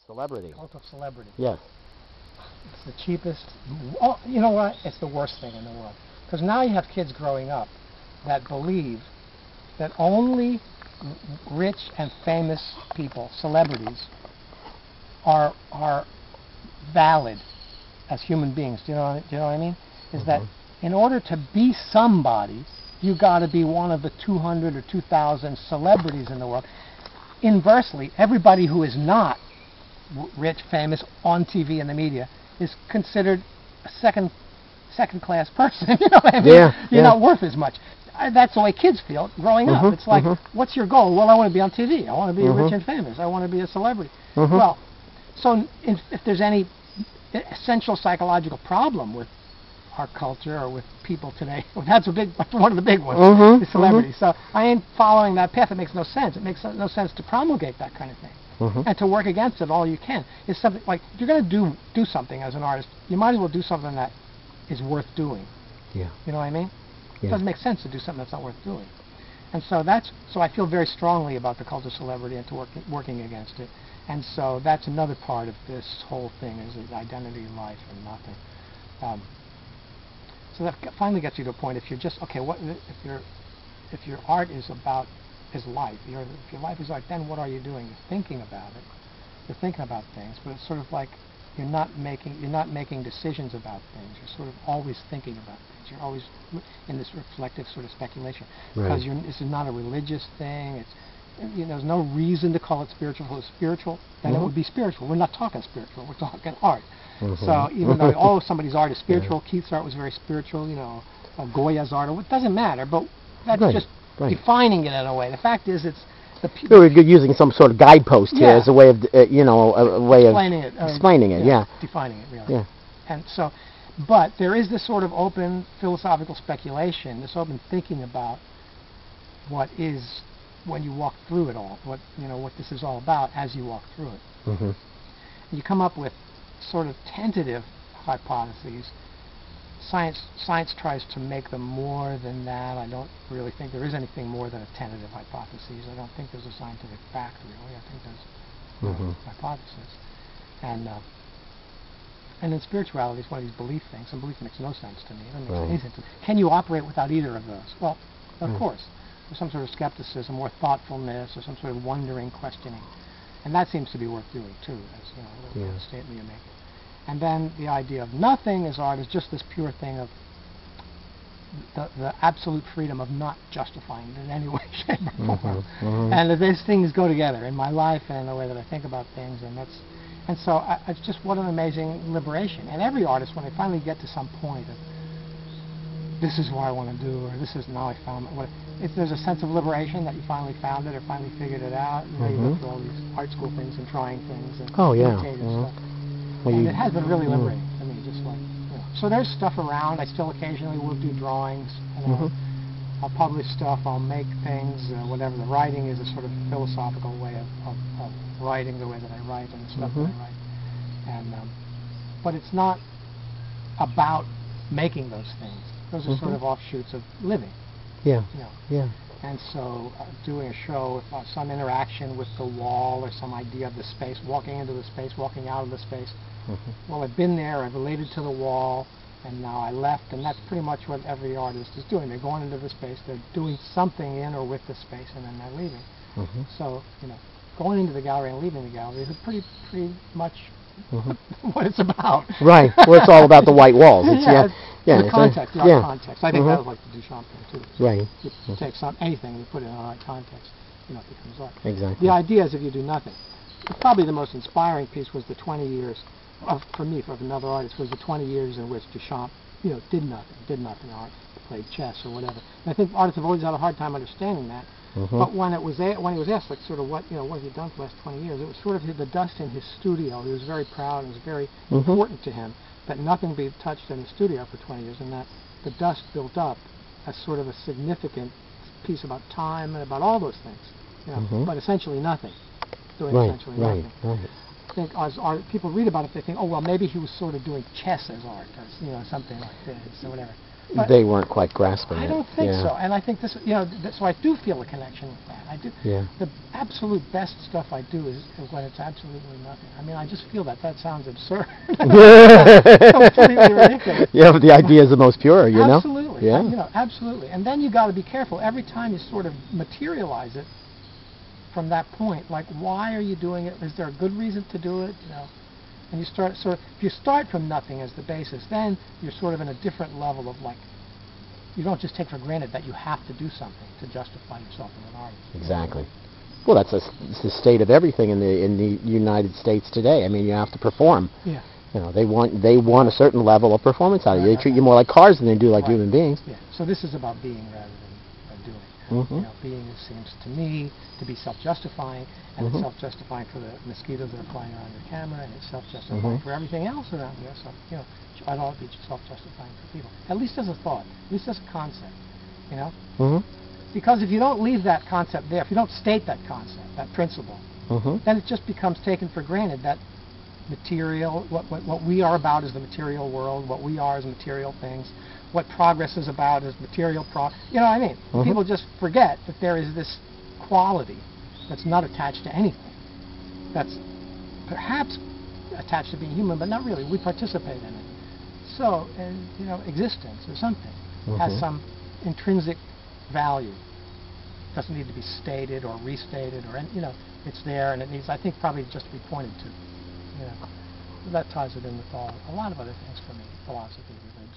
Celebrity. Cult of celebrity. Yes. It's the cheapest. Oh, you know what? It's the worst thing in the world. Because now you have kids growing up that believe that only rich and famous people, celebrities, are valid as human beings. Do you know what I mean? Is that in order to be somebody, you got to be one of the 200 or 2,000 celebrities in the world. Inversely, everybody who is not rich, famous, on TV and the media is considered a second-class person. You know what I mean? Yeah, You're not worth as much. That's the way kids feel growing up. It's like, what's your goal? Well, I want to be on TV. I want to be rich and famous. I want to be a celebrity. Well, so if there's any essential psychological problem with our culture or with people today, that's one of the big ones, is celebrity. So I ain't following that path. It makes no sense. It makes no sense to promulgate that kind of thing. And to work against it all you can. It's something like, if you're going to do something as an artist, you might as well do something that is worth doing. Yeah. You know what I mean? Yeah. It doesn't make sense to do something that's not worth doing. And so so I feel very strongly about the cult of celebrity and to working against it. And so that's another part of this whole thing, is identity, life, and nothing. So that finally gets you to a point. If you're just if your art is life, if your life is art, then what are you doing? You're thinking about it. You're thinking about things, but it's sort of like you're not making decisions about things. You're sort of always thinking about things. You're always in this reflective sort of speculation. Because this is not a religious thing. It's there's no reason to call it spiritual. If it was spiritual, then it would be spiritual. We're not talking spiritual. We're talking art. So even though somebody's art is spiritual, Keith's art was very spiritual. Goya's art, it doesn't matter. But that's just defining it in a way. The fact is, it's the people. We're using some sort of guidepost here as a way of explaining it. Yeah. Defining it, really. Yeah. And so, but there is this sort of open philosophical speculation, this open thinking about what is, when you walk through it all, what this is all about as you walk through it. You come up with sort of tentative hypotheses. Science tries to make them more than that. I don't really think there is anything more than a tentative hypothesis. I don't think there's a scientific fact, really. I think there's hypothesis. And in spirituality, it's one of these belief things, and belief makes no sense to me. It doesn't make any sense to me. Can you operate without either of those? Well, of course. There's some sort of skepticism or thoughtfulness or some sort of wondering, questioning. And that seems to be worth doing, too, as the statement you're making. And then the idea of nothing as art is just this pure thing of the absolute freedom of not justifying it in any way, shape, or form. And that these things go together in my life and in the way that I think about things. And so it's just what an amazing liberation. And every artist, when they finally get to some point of, this is what I want to do, or this is now I found it. If there's a sense of liberation that you finally found it or finally figured it out, you go through all these art school things and trying things and imitative stuff. And it has been really liberating to me, just like, So there's stuff around. I still occasionally will do drawings. I'll publish stuff, I'll make things, whatever. The writing is a sort of philosophical way of writing, the way that I write and the stuff that I write. And but it's not about making those things. Those are sort of offshoots of living. Yeah. And so doing a show with some interaction with the wall or some idea of the space, walking into the space, walking out of the space. Well, I've been there, I've related to the wall, and now I left, and that's pretty much what every artist is doing. They're going into the space, they're doing something in or with the space, and then they're leaving. So, going into the gallery and leaving the gallery is pretty much what it's about. Right. Well, it's all about the white walls. It's, the context, the art context. I think that was like the Duchamp thing, too. So right. You take anything and you put it in the right context, it becomes art. Exactly. The idea is if you do nothing. Probably the most inspiring piece was the 20 years, for me, for another artist, was the 20 years in which Duchamp, did nothing, art, played chess or whatever. And I think artists have always had a hard time understanding that. But when he was asked, like, sort of what have you done for the last 20 years, it was sort of the dust in his studio. He was very proud. It was very important to him that nothing be touched in the studio for 20 years, and that the dust built up as sort of a significant piece about time and about all those things. But essentially nothing. Doing essentially nothing. I think as people read about it, they think, oh, well, maybe he was sort of doing chess as art, or something like this, or whatever. they weren't quite grasping I it. don't think yeah. so. And I think this, so I do feel a connection with that. I do. Yeah. The absolute best stuff I do is when it's absolutely nothing. I mean, I just feel that sounds absurd. Completely ridiculous. Yeah, but the idea is the most pure, you know? Absolutely. Yeah. Absolutely. And then you got to be careful. Every time you sort of materialize it from that point, like, why are you doing it? Is there a good reason to do it? And you start, so if you start from nothing as the basis, then you're sort of in a different level of, like, you don't just take for granted that you have to do something to justify yourself in an argument. Exactly. Well, it's the state of everything in the United States today. I mean, you have to perform. Yeah. They want a certain level of performance out of you. They treat you more like cars than they do like human beings. Yeah. So this is about being rather than doing. Being seems to me to be self-justifying, and it's self-justifying for the mosquitoes that are flying around your camera, and it's self-justifying for everything else around you. So it ought to be self-justifying for people, at least as a thought, at least as a concept. Because if you don't leave that concept there, if you don't state that concept, that principle, then it just becomes taken for granted that material, what we are about is the material world, what we are is material things, what progress is about is material you know what I mean? People just forget that there is this quality that's not attached to anything, that's perhaps attached to being human, but not really. We participate in it. So, and existence or something has some intrinsic value. Doesn't need to be stated or restated or it's there, and it needs, I think, probably just to be pointed to. That ties it in with a lot of other things for me, philosophy, religion.